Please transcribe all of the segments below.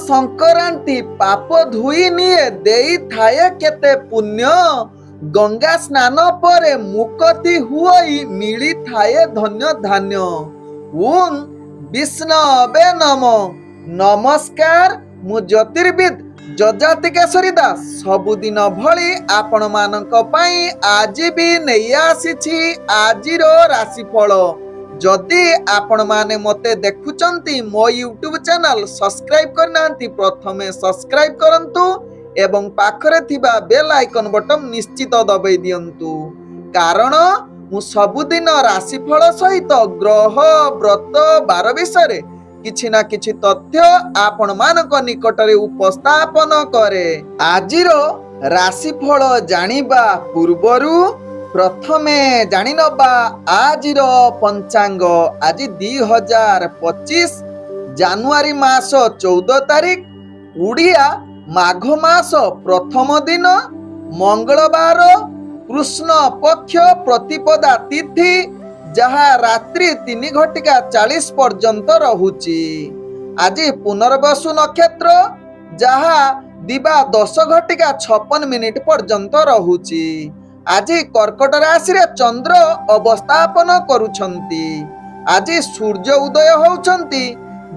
संक्रांति पाप धुई निये देई थाए केते पुण्य गंगा स्नान परे मुक्ति हुई मिली थाए धन्य धान्य। ओं विष्णवे नमो। नमस्कार मु ज्योतिर्विद जजाति केशरी दास सबुदिन भली आपण मानक पई आज भी नहीं आसीछि आजिरो राशिफल। जदि आपण माने मते देखुचंती मो यूट्यूब चैनल सब्सक्राइब करनांती प्रथमे सब्सक्राइब करंतु एवं पाखरे थिबा बेल आइकन बटन निश्चित दबाई दियंतु कारण मु सबुदिन राशिफल सहित ग्रह व्रत बार विषय किछि ना किछि तथ्य आपण मानक निकटरे उपस्थापन करे। आजिरो राशिफल जानिबा पूर्वरु प्रथमे जानि नबा आजिरो पंचांग। आज 2025 जानुआरी मास 14 तारिख उड़िया माघ मास प्रथम दिन मंगलवार कृष्ण पक्ष प्रतिपदा तिथि जहा रात्रि 3:40 पर्यंत रहुची। आज पुनर्वसु नक्षत्र जहा दिबा 10:56 पर्यंत रहुची। आज कर्कट राशि रे चंद्र अवस्थापन करुछंती। आज सूर्य उदय होउछंती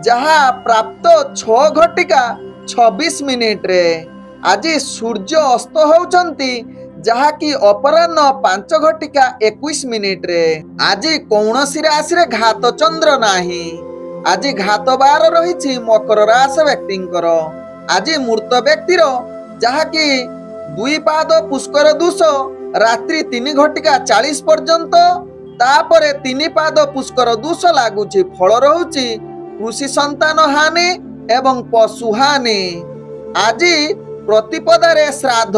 जहा प्राप्त 6:26 रे। आज सूर्य अस्त होउछंती जहा की अपराह्न 5:21 रे। आज कौनसी राशि रे घात चंद्र नाही। आज घात बार रही मकर राशि व्यक्तिंकर। आज मृत व्यक्तिर जहा की 2 पाद पुष्कर दूष रात्रि 3:40 पर्यंत तापरे 3 पाद पुष्कर दूष लागुची। फल रहुची कृषि संतान हानि एवं पशु हानि। आज प्रतिपदारे श्राद्ध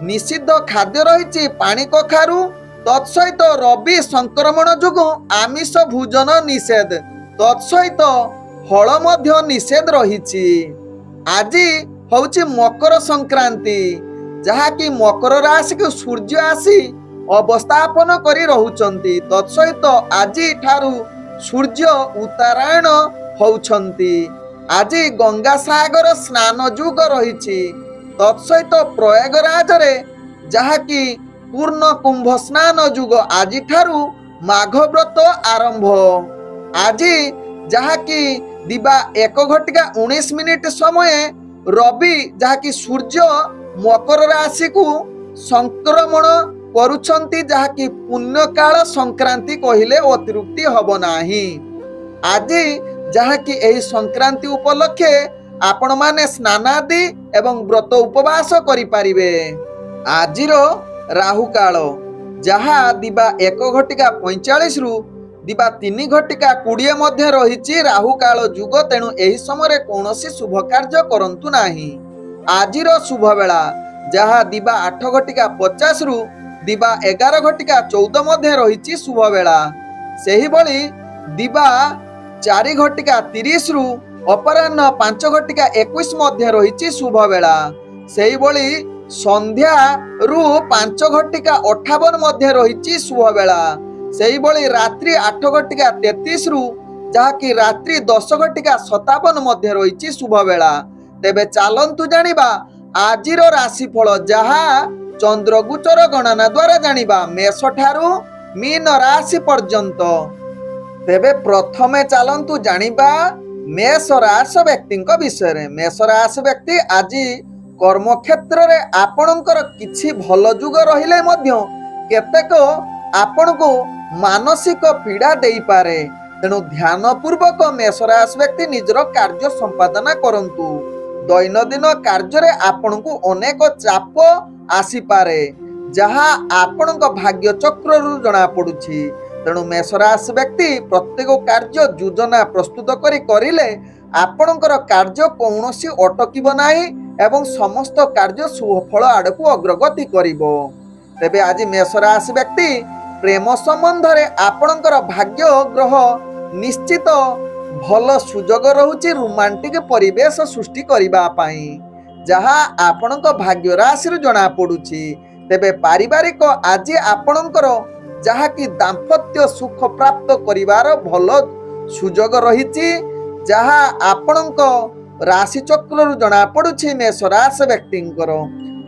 निषिद्ध खाद्य रही पानी कखारु तत्सहित रवि संक्रमण जोगु आमिष भोजन निषेध तत्सहित हल मध्य निषेध रही। आज हौची मकर संक्रांति जहा कि मकर राशि को सूर्य आसी अवस्थापन करी रहुचंती तत्सहित आज ठारू सूर्य उत्तरायण होउछंती। आज गंगा सागर स्नान जुग रही तत्सहित प्रयागराज रे जहा कि पूर्ण कुंभ स्नान जुग आज ठारू माघ व्रत आरंभ। आज जहा कि दिबा 1:19 समय रवि जहा कि सूर्य मकर राशि को संक्रमण करुछंती जहा कि पुण्य काल संक्रांति कहिले अतिरुक्ति हब नाही। आज जहा कि एही संक्रांति उपलक्षे आपण माने स्नान आदि एवं व्रत उपवास करि पारिबे। आजिरो राहु काल जहा दिबा 1:45 रु दिबा 3:20 मध्य रही राहु काल जुग। तेणु एही समय कौनसी शुभ कार्य करंतु नाही। आजिरो शुभ बेला जहा दिबा 8:50 रु दिबा 11:14 मध्य रही शुभ बेला। सेही बळी दिबा 4:30 रु अपराह्न 5:21 मध्य रही शुभ बेला। सेही बळी संध्या रु 5:58 मध्य रही शुभ बेला। सेही बळी रात्रि 8:33 रु जहा कि रात्रि 10:57 मध्य रही शुभ बेला। तेबे चालंतु जानिबा आजिरो राशिफल जहा चंद्रगोचर गणना द्वारा जानिबा मेष ठारू मीन राशि पर्यंत। तेबे प्रथमे चालंतु जानिबा मेष राशि व्यक्ति विषय। मेष राशि व्यक्ति आज कर्म क्षेत्र रे आपणकर किछि भल जुग रहिले मध्य केतेक आपनको मानसिक पीड़ा देई पारे। तेणु ध्यान पूर्वक मेष राशि व्यक्ति निजर कार्य संपादन करंतु। दैनंदिन कार्य रे आपनको अनेक चाप आसी पारे जहा आपणक भाग्य चक्र रु जणा पडुछि। तेणु मेष राशि व्यक्ति प्रत्येक कार्य योजना प्रस्तुत करिले आपणकर कार्य कौनसी अटकिब नाही एवं समस्त कार्य सुफल आड़कू अग्रगति करिबो। तेबे आज मेष राशि व्यक्ति प्रेम संबंध रे आपणकर भाग्य ग्रह निश्चित भल सुजोग रहुछि रोमांटिक परिवेश सृष्टि करिबा पई जहा आपणक भाग्य राशि रु जणा पडुछि। तेबे पारिवारिक आज आपणकर जहा कि दाम्पत्य सुख प्राप्त करिवार भल सुजोग रहिछि जहा आपणक राशि चक्रु जना पड़ुछि मेष राशि व्यक्तिंकर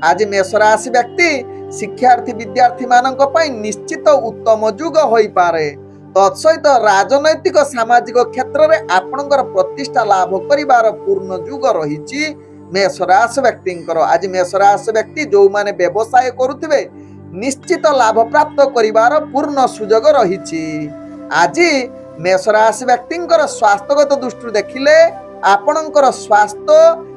आज मेष राशि व्यक्ति शिक्षार्थी विद्यार्थी मानक पई निश्चित उत्तम युग होई पारे। तत्सहित राजनैतिक सामाजिक क्षेत्र में आपणकर प्रतिष्ठा लाभ करिवार पूर्ण युग रहिछि मेष राशि व्यक्तिंकर। आज मेष राशि व्यक्ति जो माने व्यवसाय करुथिबे निश्चित लाभ प्राप्त करिवार पूर्ण सुजोग रहिछि। आज मेष राशि व्यक्तिंकर स्वास्थ्यगत दृष्टि देखिले आपणकर स्वास्थ्य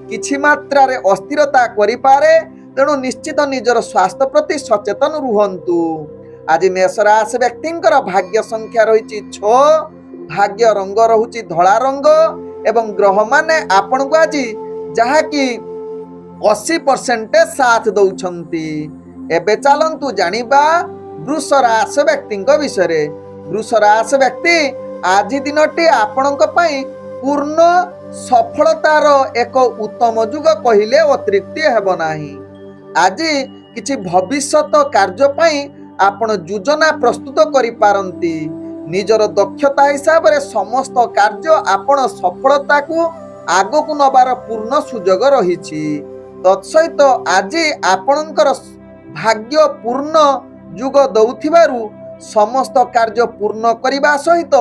किछि मात्रा रे अस्थिरता करि पारे। तेणु निश्चित निजर स्वास्थ्य प्रति सचेतन रुहंतु। आज मेष राशि व्यक्तिंकर भाग्य संख्या रही 6, भाग्य रंग रहुची धला रंग एवं ग्रह माने आपण को आज जहा कि 80% साथ दउछंती। एबे चलंतु जानिबा वृष राशि व्यक्तिंक विषय। वृष राशि व्यक्ति आज दिनटी आपणक पई पूर्ण सफलतार एक उत्तम युग कहिले अतिरिक्त हेब नाही। आज किछि भविष्यत कार्य पई आपण योजना प्रस्तुत करि पारंती। निजर दक्षता हिसाब रे समस्त कार्य आपण सफलता को आगो को नबार पूर्ण सुजोग रहिछि। तत्सहित आज आपणकर भाग्य पूर्ण युग दउथिबारु समस्त कार्य पूर्ण करिबा सहित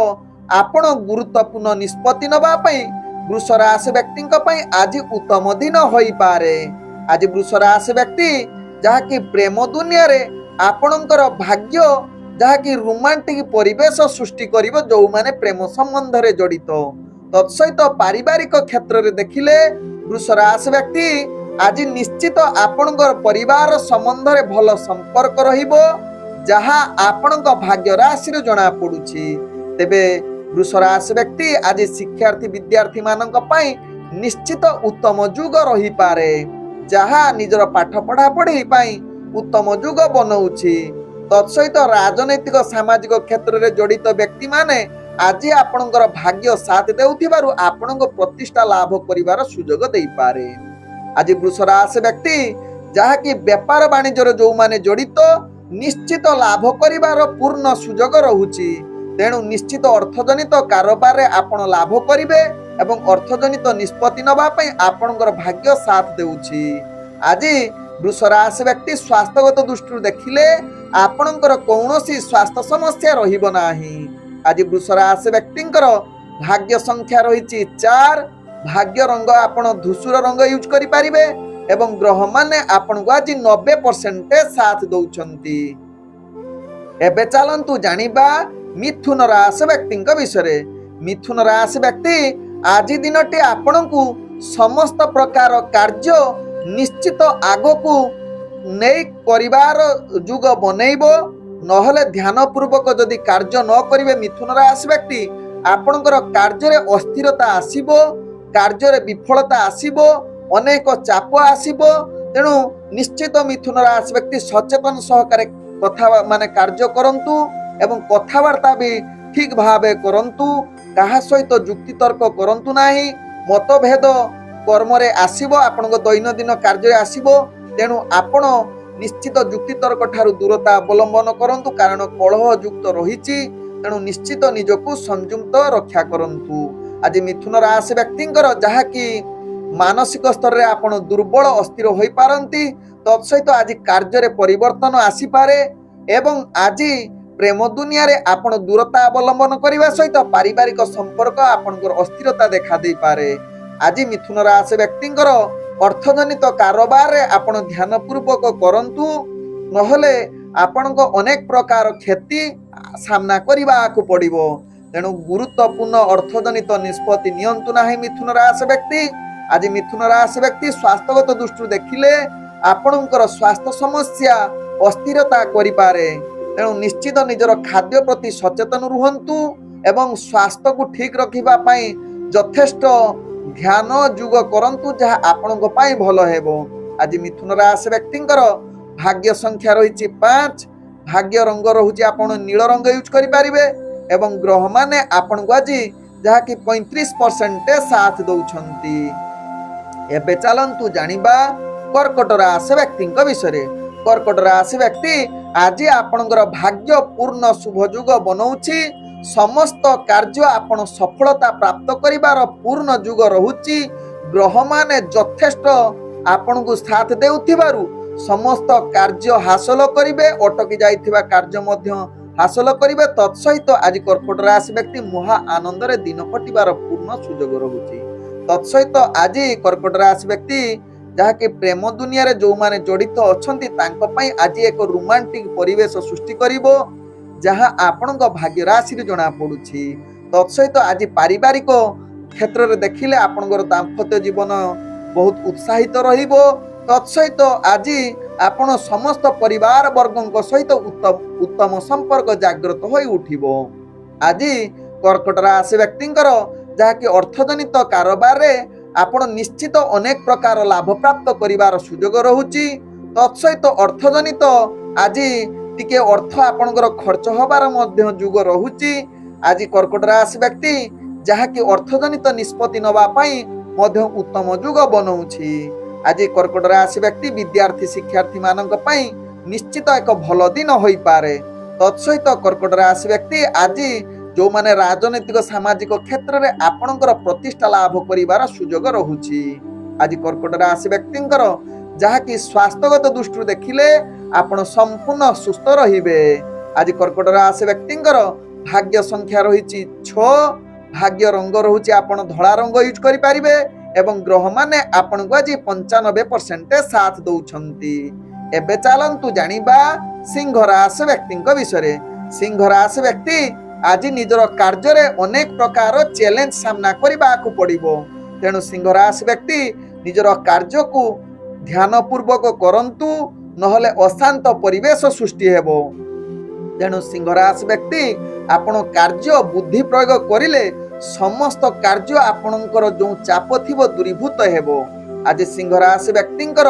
आपण गुरुत्वपूर्ण निष्पत्ति नबा पई वृष राशि व्यक्तिंक पई आज उत्तम दिन होई पारे। आज वृष राशि व्यक्ति जहा कि प्रेम दुनिया रे आपणकर भाग्य जहा कि रोमांटिक परिवेश सृष्टि करिवो जो माने प्रेम संबंध रे जड़ित। तत्सहित पारिवारिक क्षेत्र रे देखिले वृष राशि व्यक्ति आज निश्चित आपणकर परिवार संबंध रे भल संपर्क रहिबो जहा आपणक भाग्य राशि रे जणा पडुछि। तेबे वृष राशि व्यक्ति आज शिक्षार्थी विद्यार्थी मानक पई निश्चित उत्तम युग रही पारे जहा निजर पाठ पढ़ा पढ़ी पई उत्तम युग बनउछि। तत्सहित राजनैतिक सामाजिक क्षेत्र में जड़ित व्यक्ति माने आज आपणकर भाग्य साथ देउथिबारु आपणक प्रतिष्ठा लाभ करिवार सुजोग देई पारे। आज वृष राशि व्यक्ति जहा कि व्यापार वाणिज्य जो माने जड़ित निश्चित लाभ करिवार पूर्ण सुजोग रहुछि। तेणु निश्चित अर्थजनित कारोबार आपण लाभ करिवे एवं अर्थजनित निष्पत्ति नबा पई आपणकर भाग्य साथ देउछि। आज वृष राशि व्यक्ति स्वास्थ्यगत दृष्टि देखिले आपणकर कौनसी स्वास्थ्य समस्या रहिबो नाही। आज वृष राशि व्यक्तिंकर भाग्य संख्या रही 4, भाग्य रंग आपण धूसर रंग यूज करि परिबे एवं ग्रह माने आपण को आज 90% साथ दउछंती। एबे चलंतु जानिबा मिथुन राशि व्यक्तिंक विषय। मिथुन राशि व्यक्ति आज दिनटी आपणकु समस्त प्रकार कार्य निश्चित आगो को नहीं परिवार युग बनैबो। नहले ध्यान पूर्वक जदि कार्य न करिवे मिथुन राशि व्यक्ति आपणकर कार्य रे अस्थिरता आसीबो, कार्य रे विफलता आसीबो, अनेक चाप आसीबो। तेणु निश्चित मिथुन राशि व्यक्ति सचेतन सहकारे कथा माने कार्य करंतु एवं कथावार्ता भी ठीक भावे करंतु। कहा सहित जुक्ति तर्क करंतु नाही। मतभेद कर्म रे आसीबो, आपन दैनंदिन कार्य आसीबो। तेणु आपण निश्चित जुक्ति तर्क ठारू दूरता अवलंबन करंतु कारण कलह युक्त रहिछि। तेणु निश्चित निजको संयमित रक्षा करंतु। आज मिथुन राशि व्यक्तिंकर जहा कि मानसिक स्तर रे आपण दुर्बल अस्थिर होई पारंती। तत्सहित आज कार्य रे परिवर्तन आसी पारे एवं आज प्रेम दुनिया रे आपण दूरता अवलंबन करने सहित पारिवारिक संपर्क आपनकर अस्थिरता देखा दे पारे। आज मिथुन राशि व्यक्तिंकर अर्थजनित कारोबार रे आपण ध्यान पूर्वक करंतु नहले आपनको अनेक प्रकार क्षति सामना करबा को पड़िबो। तेणु गुरुत्वपूर्ण अर्थजनित निष्पत्ति नियंतु नाही मिथुन राशि व्यक्ति। आज मिथुन राशि व्यक्ति स्वास्थ्यगत दृष्टि देखिले आपणकर स्वास्थ्य समस्या अस्थिरता करि पारे। तेणु निश्चित निजर खाद्य प्रति सचेतन रुहंतु एवं स्वास्थ्य को ठीक रखिबा पई यथेष्ट ध्यान युग करंतु जहा आपनको पई भलो हेबो। आज मिथुन राशि व्यक्तिंकर भाग्य संख्या रही 5, भाग्य रंग रहुछि आपण नील रंग यूज करि पारिबे एवं ग्रह माने आपनको आज जहा कि 35% साथ दउछंती। एबे चलंतु जानिबा कर्कट राशि व्यक्तिंक विषय। कर्कट राशि व्यक्ति आज आपणकर भाग्य पूर्ण शुभ युग बनौछि। समस्त कार्य आपण सफलता प्राप्त करिवार पूर्ण युग रहुछि। ग्रह माने यथेष्ट आपण को साथ देउथिबारु समस्त कार्य हासिल करिवे, अटकी जाइथिबा कार्य मध्य हासिल करिवे। तत्सहित आज कर्कट राशि व्यक्ति महा आनंद रे दिन कटिबार पूर्ण सुजोग रहुछि। तत्सहित आज कर्कट राशि व्यक्ति जहाँकि प्रेम दुनिया रे जो माने जड़ित अछंती तांको पई आज एक रोमांटिक परिवेश सृष्टि करिवो, जहाँ आपणक भाग्य राशि रे जणा पडुछि। तत्सहित आज पारिवारिक क्षेत्र रे देखिले आपणकर दाम्पत्य जीवन बहुत उत्साहित रहिबो। तत्सहित आज आपण समस्त परिवार वर्गों सहित उत्तम संपर्क जागृत होई उठिबो। आज कर्कट राशि व्यक्तिंकर जहाँकि अर्थजनित कारोबार रे आपण निश्चित अनेक प्रकार लाभ प्राप्त करिवार सुजोग रहुछि। तत्सहित अर्थजनित आज टिके अर्थ आपणकर खर्च होबार मध्य जुग रहुछि। आज कर्कट राशि व्यक्ति जहाँकि अर्थजनित निष्पत्ति नवा पई मध्य उत्तम जुग बनौछि। आज कर्कट राशि व्यक्ति विद्यार्थी शिक्षार्थी मानक पई निश्चित एक भल दिन होई पारे। तत्सहित कर्कट राशि व्यक्ति आज जो माने राजनीतिक सामाजिक क्षेत्र रे आपणकर प्रतिष्ठा लाभ करिवार सुजोग रहुछि। आज कर्कट राशि व्यक्तिंकर जहाँकि स्वास्थ्यगत दृष्टि देखिले आपण संपूर्ण सुस्थ रहिबे। आज कर्कट राशि व्यक्तिंकर भाग्य संख्या रहिछि 6, भाग्य रंग रहुछि आपण धळा रंग यूज करि पारिबे एवं ग्रह माने आपण को आज 95% साथ दउछंती। एबे चलंतु जानिबा सिंह राशि व्यक्तिंक विषय। सिंह राशि व्यक्ति आज निजर कार्य रे अनेक प्रकार चैलेंज सामना करबा को पड़िबो। तेणु सिंह राशि व्यक्ति निजर कार्य को ध्यान पूर्वक करंतु, नहले अशांत परिवेश सृष्टि हेबो। तेणु सिंह राशि व्यक्ति आपण कार्य बुद्धि प्रयोग करिले समस्त कार्य आपणकर जो चाप थिबो दूरीभूत हेबो। आज सिंह राशि व्यक्तिंकर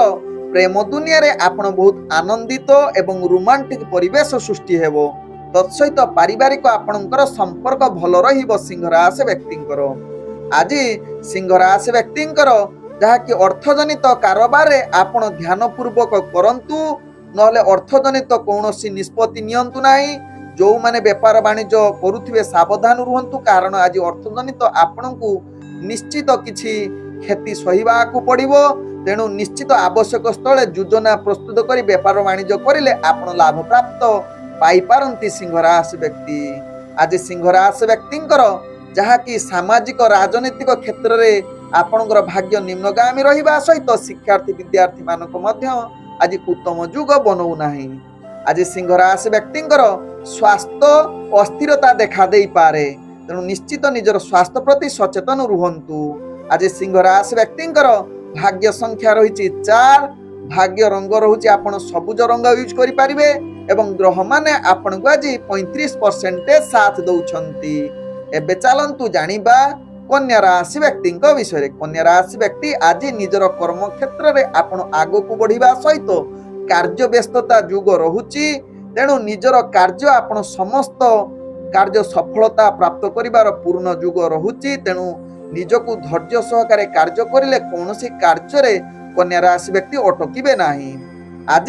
प्रेम दुनिया रे आपण बहुत आनंदित एवं रोमांटिक परिवेश सृष्टि हेबो। तत्सहित पारिवारिक आपणकर संपर्क भल रहिबो सिंह राशि व्यक्तिंकर। आज सिंह राशि व्यक्तिंकर जहाँकि अर्थजनित कारोबार रे आपण ध्यान पूर्वक करंतु, नहले अर्थजनित कौनसी निष्पत्ति नियंतु नाही। जो माने व्यापार वाणिज्य करुथिबे सावधान रुहंतु, कारण आज अर्थजनित आपणकु निश्चित किछि क्षति सहिबा को पड़िबो। तेणु निश्चित आवश्यक स्थले योजना प्रस्तुत करी व्यापार वाणिज्य करिले आपण लाभ प्राप्त पाई पारंती सिंह राशि व्यक्ति। आज सिंह राशि व्यक्तिंकर जहाँकि सामाजिक राजनीतिक क्षेत्र रे आपणकर भाग्य निम्नगामी रहिबा सहित शिक्षार्थी विद्यार्थी मानक मध्य आज उत्तम जुग बनौ नाही। आज सिंह राशि व्यक्तिंकर स्वास्थ्य अस्थिरता देखा देई पारे, तेणु निश्चित निजर स्वास्थ्य प्रति सचेतन रुहंतु। आज सिंह राशि व्यक्तिंकर भाग्य संख्या रहिछि 4, भाग्य रंग रहुछि आपण सबुज रंग यूज करि पारिबे एवं ग्रह माने आपण को आज 35% साथ दउछंती। एबे चलंतु जानिबा कन्या राशि व्यक्तिंक विषय। कन्या राशि व्यक्ति आज निजर कर्म क्षेत्र रे आपण आगो को बढ़िबा सहित कार्य व्यस्तता जुग रहुछि। तेणु निजर कार्य आपण समस्त कार्य सफलता प्राप्त करिवार पूर्ण जुग रहुछि। तेणु निजको धैर्य सहकारे कार्य करिले कोनोसी कार्य रे कन्या राशि व्यक्ति अटकिबे नाही। आज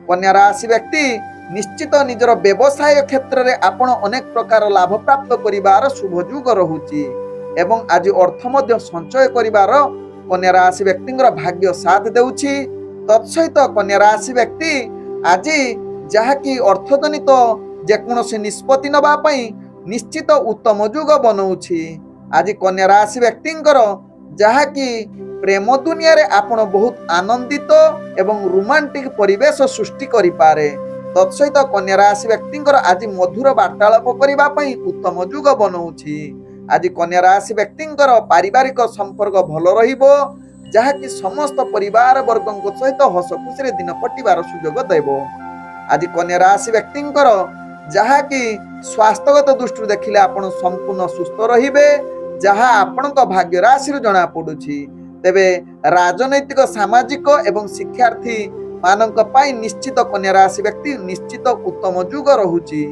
कन्या राशि व्यक्ति निश्चित निजर व्यवसाय क्षेत्र रे आपण अनेक प्रकार लाभ प्राप्त करिवार शुभ जुग रहुछि एवं आज अर्थ मध्य संचय करिवार कन्या राशि व्यक्तिंकर भाग्य साथ देउछि। तत्सहित कन्या राशि व्यक्ति आज जहाँकि अर्थजनित जेकोसी निष्पत्ति नबा पई निश्चित उत्तम जुग बनौछि। आज कन्या राशि व्यक्तिंकर जहाँकि प्रेम दुनिया रे आपण बहुत आनंदित एवं रोमांटिक परिवेश सृष्टि करि पारे। तत्सहित कन्या राशि व्यक्तिंकर आज मधुर वार्तालाप करिबा पई उत्तम जुग बनौछि। आज कन्या राशि व्यक्तिंकर पारिवारिक संपर्क भल रहिबो, जहाँकि समस्त परिवार वर्गों सहित हस खुशी रे दिन कटिबार सुजोग देबो। आज कन्या राशि व्यक्तिंकर जहाँकि स्वास्थ्यगत दृष्टि देखिले आपण संपूर्ण सुस्थ रहिबे, जहाँ आपणक भाग्य राशि रे जणा पडुछि। तेबे राजनैतिक सामाजिक एवं शिक्षार्थी मानक पाई निश्चित कन्या राशि व्यक्ति निश्चित उत्तम जुग रहुछि,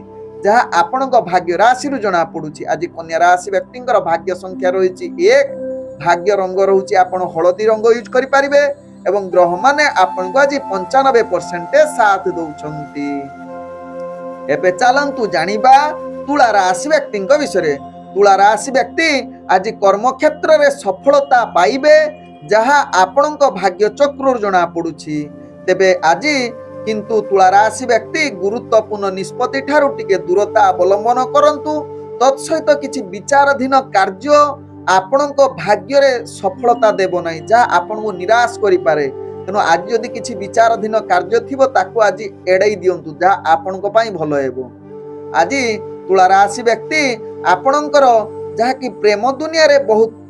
जहाँ आपणक भाग्य राशि रे जणा पडुछि। आज कन्या राशि व्यक्तिंकर भाग्य संख्या रहिछि 1, भाग्य रंग रहुछि आपण हळदी रंग यूज करि पारिबे एवं ग्रह माने आपण को आज 95% साथ दउछंती। एबे चलंतु जानिबा तुला राशि व्यक्तिंक विषय। तुला राशि व्यक्ति आज कर्म क्षेत्र रे सफलता पाइबे, जहा आपणक भाग्य चक्र जना पड़ुछि। तेबे आज किंतु तुला राशि व्यक्ति गुरुत्वपूर्ण निष्पत्ति ठारू टिके दूरता अवलंबन करंतु। तत्सहित किछि विचाराधीन कार्य आपणक भाग्य रे सफलता देबो नाही, जहा आपनकु निराश करि पारे। तेणु आज जदि किछि विचाराधीन कार्य थिबो ताकू आज एड़ाई दियंतु, जहा आपणक पई भलो हेबो। आज तुला राशि व्यक्ति आपणकर जहा कि प्रेम दुनिया रे बहुत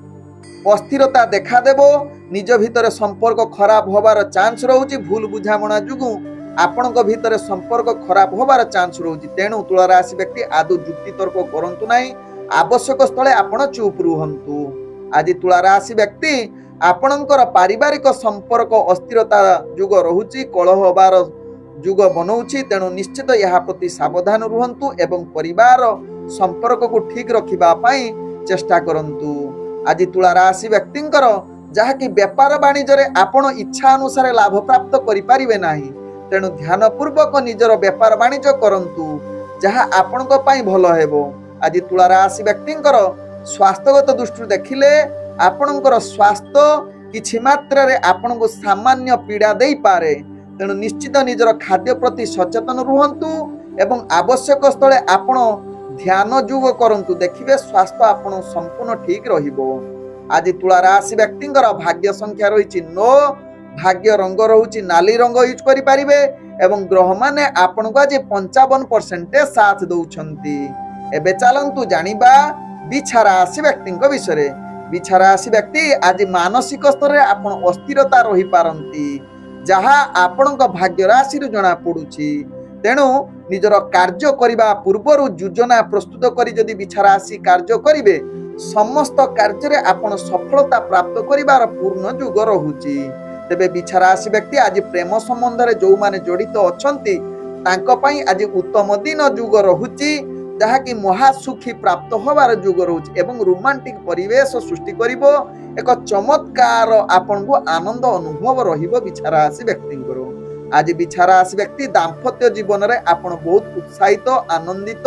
अस्थिरता देखा देबो। निज भितर संपर्क खराब होबार चांस रहउची। भूल बुझामणा जुगु आपणक भितर संपर्क खराब होबार चांस रहउची। तेणु तुला राशि व्यक्ति आदु जुक्ति तर्क करंतु नाही। आवश्यक स्थले आपण चुप रुहंतु। आज तुला राशि व्यक्ति आपणकर पारिवारिक संपर्क अस्थिरता जुग रहउची, कलह होबार जुग बनउची। तेणु निश्चित यहा प्रति सावधान रुहंतु एवं परिवार संपर्क को ठीक रखिबा पई चेष्टा करंतु। आज तुला राशि व्यक्तिंकर जहा कि व्यापार वाणिज्य रे आपण इच्छा अनुसार लाभ प्राप्त करि पारिबे नाही। तेणु ध्यान पूर्वक निजर व्यापार वाणिज्य करंतु, जहा आपणक पई भलो हेबो। आज तुला राशि व्यक्तिंकर स्वास्थ्यगत दृष्टि देखिले आपणकर स्वास्थ्य किछि मात्रा रे आपणको सामान्य पीड़ा देई पारे। तेणु निश्चित निजर खाद्य प्रति सचेतन रुहंतु एवं आवश्यक स्थले आपण ध्यान जुग करंतु। देखिबे स्वास्थ्य आपण संपूर्ण ठीक रहिबो। आज तुला राशि व्यक्तिंकर भाग्य संख्या रहिछि 9, भाग्य रंग रहुछि नाली रंग यूज करि पारिबे एवं ग्रह माने आपणको आज 55% साथ दउछंती। एबे चलंतु जानिबा बिछा राशि व्यक्तिंक विषय। बिछा राशि व्यक्ति आज मानसिक स्तर रे आपण अस्थिरता रहि पारंती, जहा आपणक भाग्य राशि रु जना पडुछि। तेणु निजर कार्य करिबा पूर्वरु योजना प्रस्तुत करी जदि बिछा राशि कार्य करिवे समस्त कार्य रे आपण सफलता प्राप्त करिबार पूर्ण जुग रहुछि। तेबे बिछा राशि व्यक्ति आज प्रेम संबंध रे जो माने जड़ित अछंती तांको पई आज उत्तम दिन जुग रहुछि, जहा कि महासुखी प्राप्त होबार जुग रहुछि एवं रोमांटिक परिवेश सृष्टि करिवो। एक चमत्कार आपनको आनंद अनुभव रहिबो बिछा राशि व्यक्तिंकर। आज बिछा राशि व्यक्ति दाम्पत्य जीवन रे आपण बहुत उत्साहित आनंदित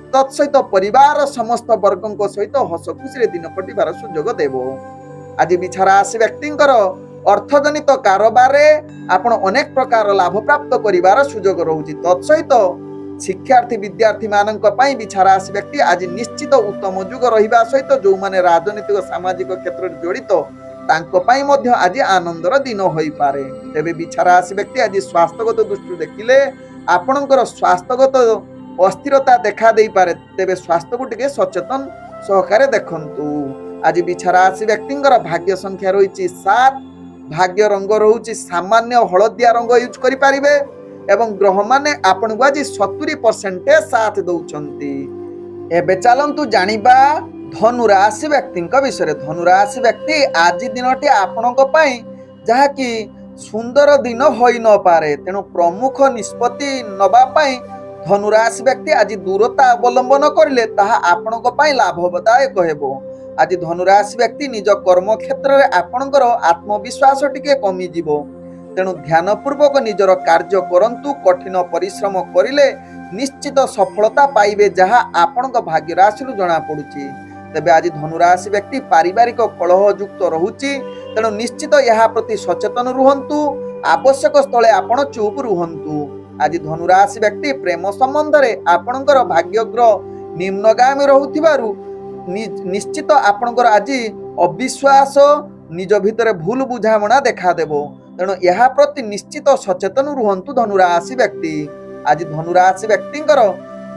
तत्सहित परिवार समस्त वर्गों सहित हस खुशी दिन कटिबार सुयोग देबो। आज बिछा राशि व्यक्तिंकर अर्थजनित कारोबार रे आपण अनेक प्रकार लाभ प्राप्त करिबार सुयोग रहुछि। तत्सहित शिक्षार्थी विद्यार्थी मानक पई बिछा राशि व्यक्ति आज निश्चित उत्तम जुग रहिबा सहित जो माने राजनीतिक सामाजिक क्षेत्र रे जड़ित तांको पई मध्य आज आनंदर दिन होई पारे। तेबे बिछा राशि व्यक्ति आज स्वास्थ्यगत दृष्टि देखिले आपणकर स्वास्थ्यगत अस्थिरता देखा देई पारे। तेबे स्वास्थ्य को टिके सचेतन सहकारे देखंतु। आज बिछा राशि व्यक्तिंकर भाग्य संख्या रहिछि 7, भाग्य रंग रहुछि सामान्य हळदिया रंग यूज करि पारिबे एवं ग्रह माने आपनको आज 70% साथ दउछंती। एबे चलंतु जानिबा धनु राशि व्यक्तिंक विषय। धनु राशि व्यक्ति आज दिनटी आपणक पई जहा कि सुंदर दिन होई न पारे। तेणु प्रमुख निष्पत्ति नबा पई धनु राशि व्यक्ति आज दूरता अवलंबन करिले ताहा आपणक पई लाभदायक हेबो। आज धनु राशि व्यक्ति निज कर्म क्षेत्र रे आपणकर आत्मविश्वास टिके कमी जिवो। तेणु ध्यान पूर्वक निजर कार्य करंतु। कठिन परिश्रम करिले निश्चित सफलता पाइबे, जहा आपणक भाग्य राशि रु जना पडुछि। तेबे आज धनु राशि व्यक्ति पारिवारिक कलह युक्त रहुछि। तेणु निश्चित यहा प्रति सचेतन रुहंतु। आवश्यक स्थले आपण चुप रुहंतु। आज धनु राशि व्यक्ति प्रेम संबंध रे आपणकर भाग्य ग्रह निम्नगामी रहुथिबारु निश्चित आपणकर आज अविश्वास निज भितर भूल बुझामणा देखा देबो। तेणु यहा प्रति निश्चित सचेतन रुहंतु धनु राशि व्यक्ति। आज धनु राशि व्यक्तिंकर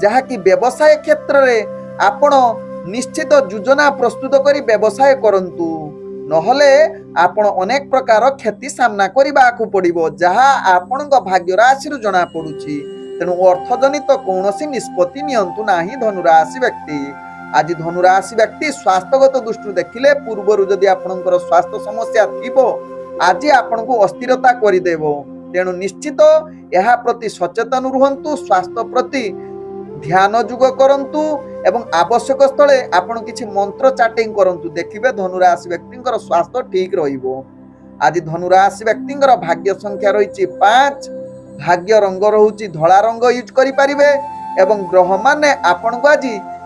जहा कि व्यवसाय क्षेत्र रे आपण निश्चित योजना प्रस्तुत करी व्यवसाय करंतु, नहले आपण अनेक प्रकार क्षति सामना करिबाकू पड़िबो, जहा आपणक भाग्य राशि रु जना पडुछि। तेणु अर्थजनित कौनसी निष्पत्ति नियंतु नाही धनु राशि व्यक्ति। आज धनु राशि व्यक्ति स्वास्थ्यगत दृष्टि देखिले पूर्वरु जदि आपणकर स्वास्थ्य समस्या थिबो आज आपनको अस्थिरता करिदेबो। तेणु निश्चित यहा प्रति सचेतन रुहंतु। स्वास्थ्य प्रति ध्यान जुग करंतु एवं आवश्यक स्थले आपण किछि मंत्र चाटिंग करंतु। देखिबे धनु राशि व्यक्तिंकर स्वास्थ्य ठीक रहिबो। आज धनु राशि व्यक्तिंकर भाग्य संख्या रहिछि 5, भाग्य रंग रहुछि धला रंग यूज करि पारिबे एवं ग्रह माने आपनको आज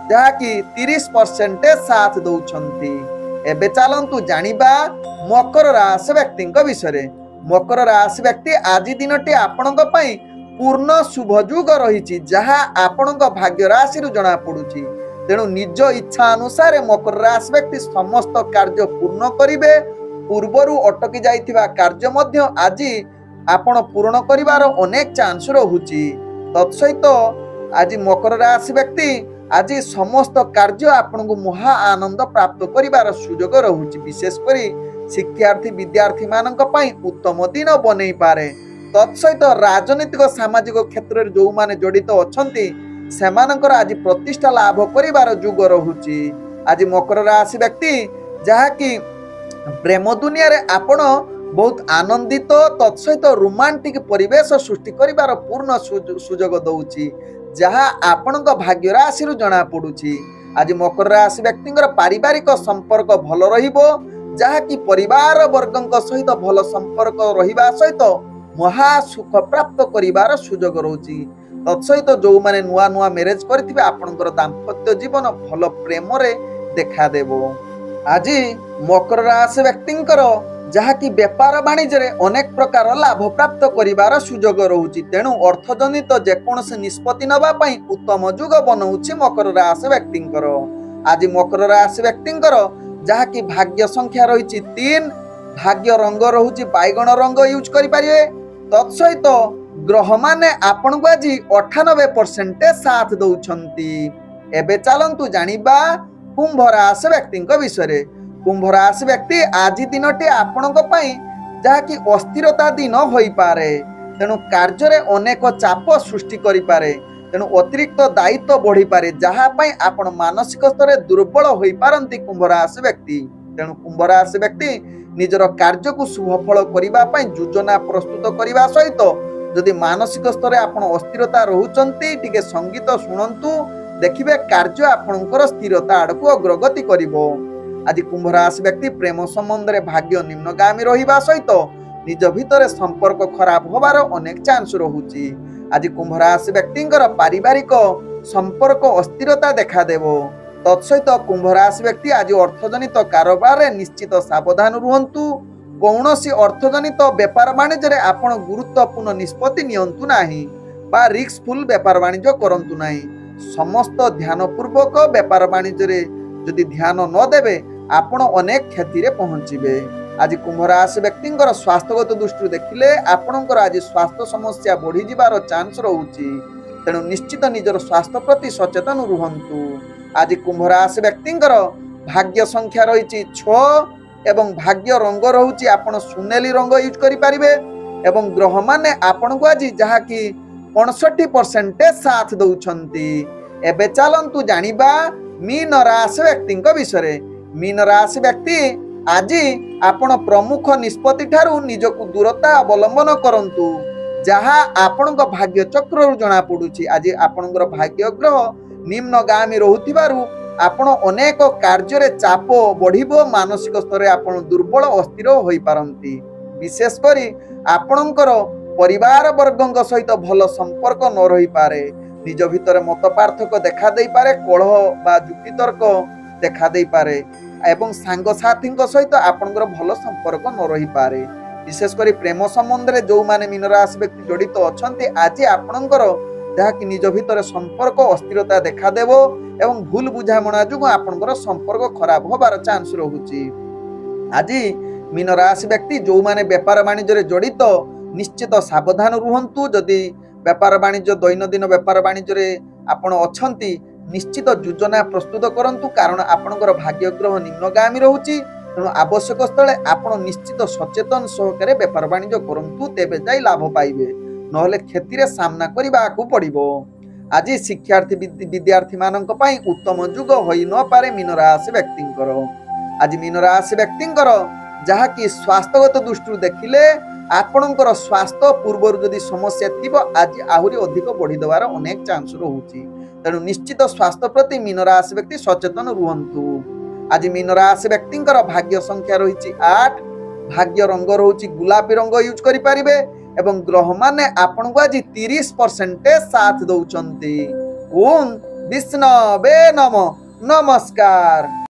जहा कि 30% साथ दउछंती। एबे चलंतु जानिबा मकर राशि व्यक्ति विषय। मकर राशि व्यक्ति आज दिनटी आपणक पई पूर्ण शुभ युग रही जहा आपणक भाग्य राशि जना पड़ुची। तेणु निज इच्छा अनुसार मकर राशि व्यक्ति समस्त कार्य पूर्ण करिवे। पूर्वरु अटकी जाइथिबा कार्य मध्य आज आपण पूर्ण करिवार अनेक चांस रहुची। तत्सहित आज मकर राशि व्यक्ति आज समस्त कार्य आपण को महा आनंद प्राप्त करिवार सुयोग रहुची। विशेषकर शिक्षार्थी विद्यार्थी मानक पई उत्तम दिन बनै पारे। तत्सहित राजनीतिक सामाजिक क्षेत्र में जो माने जड़ित अछंती सेमानकर आज प्रतिष्ठा लाभ करिवार युग रहुची। आज मकर राशि व्यक्ति जहा कि प्रेम दुनिया रे आपण बहुत आनंदित तत्सहित रोमांटिक परिवेश सृष्टि करिवार पूर्ण सुयोग दउची जहा आपणक भाग्य राशि जना पड़ुची। आज मकर राशि व्यक्तिंकर पारिवारिक संपर्क भल रहिबो जहा कि परिवार वर्गंक सहित भल संपर्क रहिबा सहित महा सुख प्राप्त करिवार सुयोग रहुची। तत्सहित जो माने नुआ नुआ मैरेज करथिबे आपणकर दाम्पत्य जीवन भल प्रेम रे देखा देबो। आज मकर राशि व्यक्तिंकर जहा कि व्यापार वाणिज्य रे अनेक प्रकार लाभ प्राप्त करिवार सुयोग रहुची। तेणु अर्थजनित जेकोनसे निष्पत्ति नबा पई उत्तम युग बनउची मकर राशि व्यक्तिंकर। आज मकर राशि व्यक्तिंकर जहा कि भाग्य संख्या रही 3, भाग्य रंग रहुची बैगण रंग यूज करि परिवे। तत्सहित ग्रह माने आपण को आज 98% साथ दउछंती। एबे चलंतु जानिबा कुंभ राशि व्यक्ति विषय। कुंभ राशि व्यक्ति आज दिनटी आपणक पई जहा कि अस्थिरता दिन होई पारे। तेणु कार्य रे अनेक चाप सृष्टि करि पारे। तेणु अतिरिक्त दायित्व बढ़ी पारे जहा पई आपण मानसिक स्तर दुर्बल होई पारंती कुंभ राशि व्यक्ति। तेणु कुंभ राशि व्यक्ति निजर कार्य को शुभफल करिबा पई योजना प्रस्तुत करिबा सहित जदि मानसिक स्तर आपण अस्थिरता रहुचंती टिके संगीत सुनंतु देखिबे कार्य आपणकर स्थिरता आडकु अग्रगति करिवो। आज कुंभ राशि व्यक्ति प्रेम संबंध रे भाग्य निम्नगामी रहिबा सहित निज भितर संपर्क खराब होबार अनेक चांस रहुची। आज कुंभ राशि व्यक्तिंकर पारिवारिक संपर्क अस्थिरता देखा देबो। तत्सहित कुंभ राशि व्यक्ति आज अर्थजनित कारोबार रे निश्चित सावधान रुहंतु। कौनसी अर्थजनित व्यापार वाणिज्य रे आपण गुरुत्वपूर्ण निष्पत्ति नियंतु नाही बा रिस्कफुल व्यापार वाणिज्य करंतु नाही। समस्त ध्यान पूर्वक व्यापार वाणिज्य रे जदि ध्यान न देबे आपण अनेक क्षति रे पहुंचीबे। आज कुंभ राशि व्यक्तिंकर स्वास्थ्यगत दृष्टि देखिले आपणकर आज स्वास्थ्य समस्या बढ़ी जिबार चांस रहुची। तेणु निश्चित निजर स्वास्थ्य प्रति सचेतन रुहंतु। आज कुंभ राशि व्यक्तिंकर भाग्य संख्या रही 6 एवं भाग्य रंग रहुची आपण सुनेली रंग यूज करि परिबे। एवं ग्रह माने आपण को आज जहा कि 65% साथ दउछंती। एबे चलंतु जानिबा मीन राशि व्यक्ति विषय। मीन राशि व्यक्ति आज आपण प्रमुख निष्पत्ति ठारू निजको दूरता अवलंबन करंतु जहा आपण भाग्य चक्र जना पड़ुची। आज आपणकर भाग्य ग्रह निम्नगामी रहुथिबारु आपण अनेक कार्य रे चाप बढ़िबो। मानसिक स्तर रे आपण दुर्बल अस्थिर होई पारंती। विशेष करी आपणकर परिवार वर्गंक सहित भल संपर्क न रही पारे। निज भितर मत पार्थक्य देखा दे पारे, कलह बा युक्तितर्क देखा दे पारे एवं सांग साथी सहित आपणकर भल संपर्क न रही पारे। विशेष करी प्रेम संबंध रे जो माने मीन राशि व्यक्ति जड़ित अछंती आज आपणकर जहा कि निज भितर संपर्क अस्थिरता देखा देबो एवं भूल बुझामणा जुगु आपणकर संपर्क खराब होबार चांस रहुची। आज मीन राशि व्यक्ति जो माने व्यापार वाणिज्य रे जड़ित निश्चित सावधान रुहंतु। जदि व्यापार वाणिज्य दैनंदिन व्यापार वाणिज्य रे आपण अछंती निश्चित योजना प्रस्तुत करंतु कारण आपणकर भाग्य ग्रह निम्नगामी रहुची। तेणु आवश्यक स्थले आपण निश्चित सचेतन सहकारे व्यापार वाणिज्य करंतु तेबे जाई लाभ पाइबे, नहले क्षति रे सामना करिबाकू पड़िबो। आज शिक्षार्थी विद्यार्थी मानक पई उत्तम युग होई न पारे मीन राशि व्यक्तिंकर। आज मीन राशि व्यक्तिंकर जहा कि स्वास्थ्यगत दृष्टि देखिले आपणकर स्वास्थ्य पूर्व जदि समस्या थिबो आज आहुरी अधिक बढ़ी देवार अनेक चांस रहुची। तेणु निश्चित स्वास्थ्य प्रति मीन राशि व्यक्ति सचेतन रुहंतु। आज मीन राशि व्यक्तिंकर भाग्य संख्या रही 8, भाग्य रंग रहुची गुलाबी रंग यूज करि परिबे एवं ग्रह माने आपण को आज 30% साथ दउचंती। ओम विष्णवे नमः। नमस्कार।